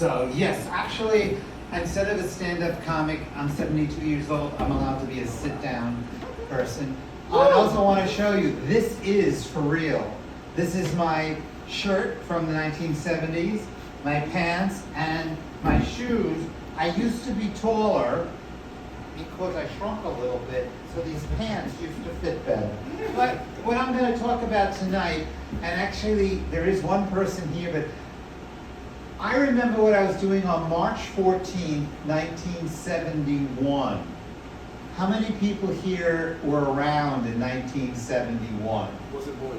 So yes, actually, instead of a stand-up comic, I'm 72 years old. I'm allowed to be a sit-down person. I also want to show you, this is for real. This is my shirt from the 1970s, my pants, and my shoes. I used to be taller because I shrunk a little bit, so these pants used to fit better. But what I'm going to talk about tonight, and actually there is one person here, but I remember what I was doing on March 14th, 1971. How many people here were around in 1971? Was it boy?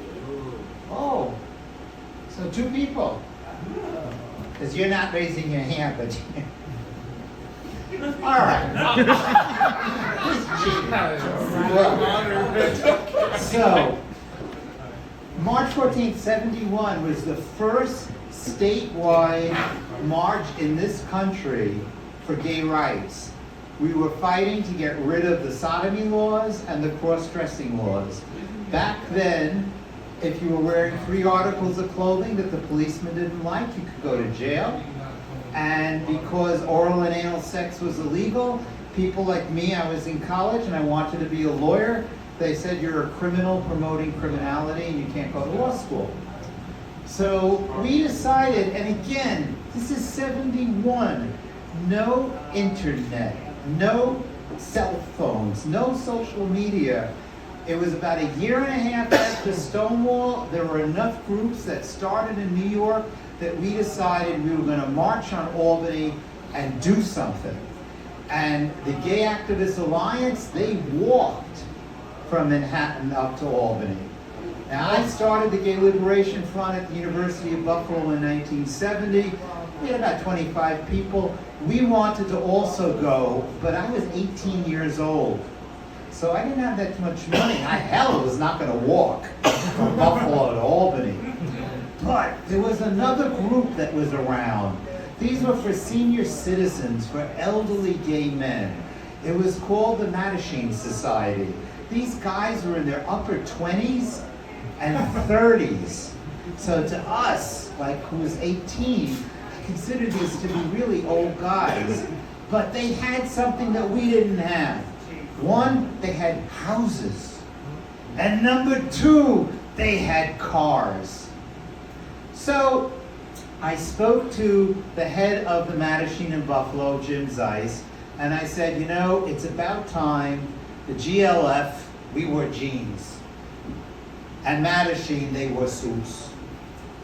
Oh, so 2 people. Because you're not raising your hand, but all right. So, March 14th, 71 was the first statewide march in this country for gay rights. We were fighting to get rid of the sodomy laws and the cross-dressing laws. Back then, if you were wearing 3 articles of clothing that the policeman didn't like, you could go to jail. And because oral and anal sex was illegal, people like me, I was in college and I wanted to be a lawyer, they said you're a criminal promoting criminality and you can't go to law school. So we decided, and again, this is 71, no internet, no cell phones, no social media. It was about a year and a half after Stonewall. There were enough groups that started in New York that we decided we were going to march on Albany and do something. And the Gay Activist Alliance, they walked from Manhattan up to Albany. Now, I started the Gay Liberation Front at the University of Buffalo in 1970. We had about 25 people. We wanted to also go, but I was 18 years old. So I didn't have that much money. I hell was not going to walk from Buffalo to Albany. But there was another group that was around. These were for senior citizens, for elderly gay men. It was called the Mattachine Society. These guys were in their upper 20s and 30s. So to us, like who was 18, I considered these to be really old guys. But they had something that we didn't have. One, they had houses. And number 2, they had cars. So I spoke to the head of the Mattachine in Buffalo, Jim Zeiss, and I said, you know, it's about time. The GLF, we wore jeans. And Mattachine, they wore suits.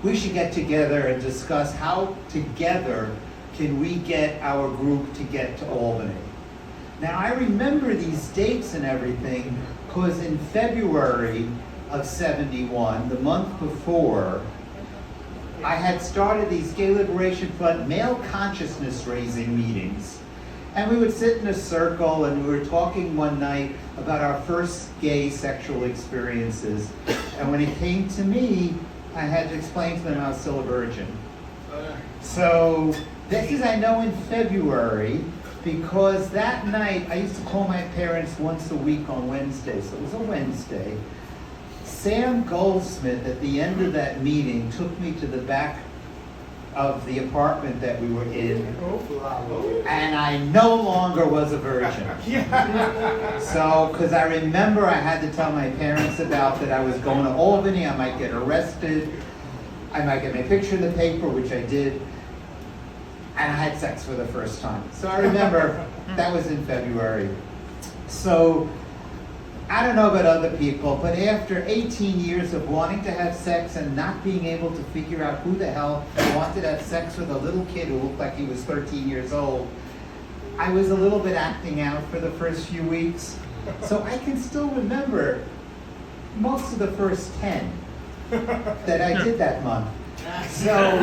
We should get together and discuss how together can we get our group to get to Albany. Now, I remember these dates and everything because in February of 71, the month before, I had started these Gay Liberation Front male consciousness raising meetings. And we would sit in a circle and we were talking one night about our first gay sexual experiences. And when it came to me, I had to explain to them I was still a virgin. So this is, I know, in February, because that night I used to call my parents once a week on Wednesday, so it was a Wednesday. Sam Goldsmith, at the end of that meeting, took me to the back of the apartment that we were in, and I no longer was a virgin. So, because I remember I had to tell my parents about that I was going to Albany, I might get arrested, I might get my picture in the paper, which I did, and I had sex for the first time. So I remember that was in February. So I don't know about other people, but after 18 years of wanting to have sex and not being able to figure out who the hell wanted to have sex with a little kid who looked like he was 13 years old, I was a little bit acting out for the first few weeks. So I can still remember most of the first 10 that I did that month. So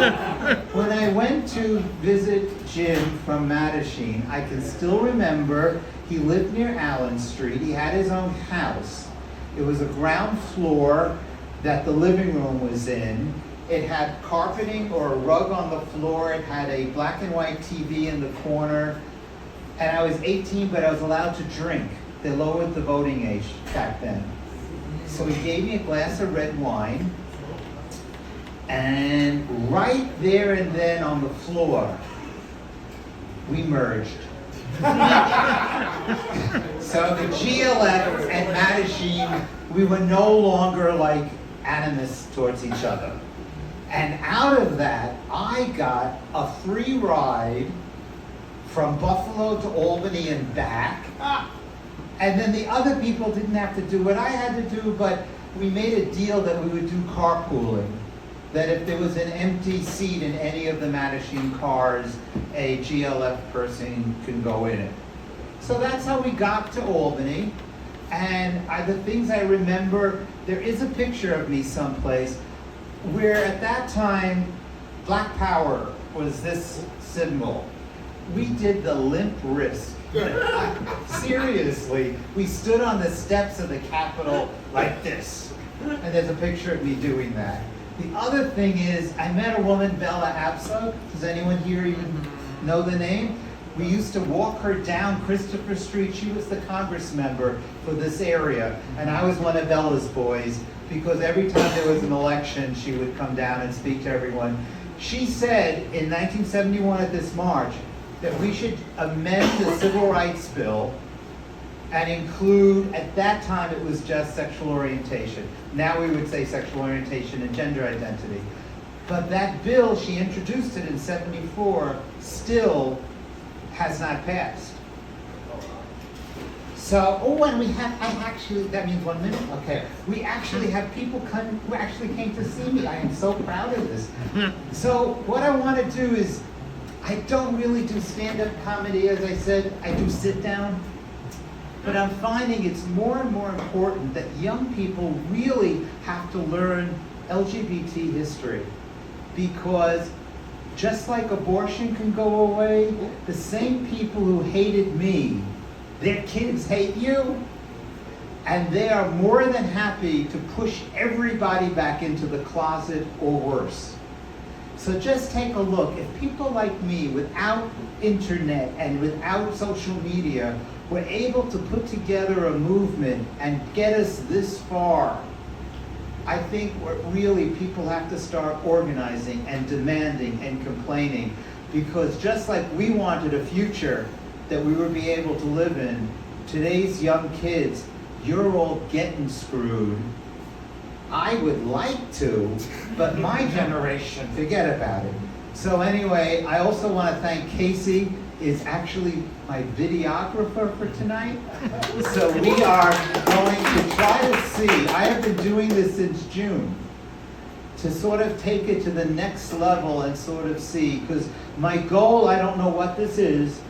when I went to visit Jim from Mattachine, I can still remember he lived near Allen Street. He had his own house. It was a ground floor that the living room was in. It had carpeting or a rug on the floor. It had a black and white TV in the corner. And I was 18, but I was allowed to drink. They lowered the voting age back then. So he gave me a glass of red wine. And right there and then on the floor, we merged. So the GLF and Mattachine, we were no longer like animus towards each other. And out of that, I got a free ride from Buffalo to Albany and back. And then the other people didn't have to do what I had to do, but we made a deal that we would do carpooling. That if there was an empty seat in any of the Mattachine cars, a GLF person can go in it. So that's how we got to Albany. And the things I remember, there is a picture of me someplace where at that time, Black Power was this symbol. We did the limp wrist. Seriously, we stood on the steps of the Capitol like this. And there's a picture of me doing that. The other thing is, I met a woman, Bella Absa. Does anyone here even know the name? We used to walk her down Christopher Street. She was the Congress member for this area. And I was one of Bella's boys, because every time there was an election, she would come down and speak to everyone. She said in 1971 at this march that we should amend the Civil Rights Bill and include, at that time it was just sexual orientation. Now we would say sexual orientation and gender identity. But that bill, she introduced it in '74, still has not passed. So, and we have, that means 1 minute? Okay. We actually have people come, who actually came to see me. I am so proud of this. So what I want to do is, I don't really do stand-up comedy, as I said, I do sit-down. But I'm finding it's more and more important that young people really have to learn LGBT history. Because just like abortion can go away, the same people who hated me, their kids hate you. And they are more than happy to push everybody back into the closet or worse. So just take a look. If people like me, without internet and without social media, were able to put together a movement and get us this far, I think really people have to start organizing and demanding and complaining, because just like we wanted a future that we would be able to live in, today's young kids, you're all getting screwed. I would like to, but my generation, forget about it. So anyway, I also want to thank Casey, is actually my videographer for tonight. So we are going to try to see, I have been doing this since June, to sort of take it to the next level and sort of see, because my goal, I don't know what this is,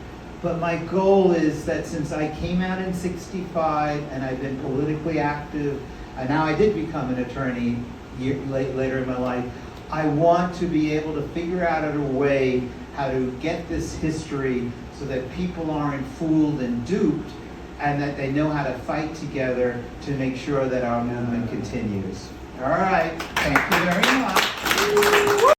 but my goal is that since I came out in '65 and I've been politically active, and now I did become an attorney later in my life, I want to be able to figure out a way how to get this history so that people aren't fooled and duped, and that they know how to fight together to make sure that our movement continues. All right, thank you very much.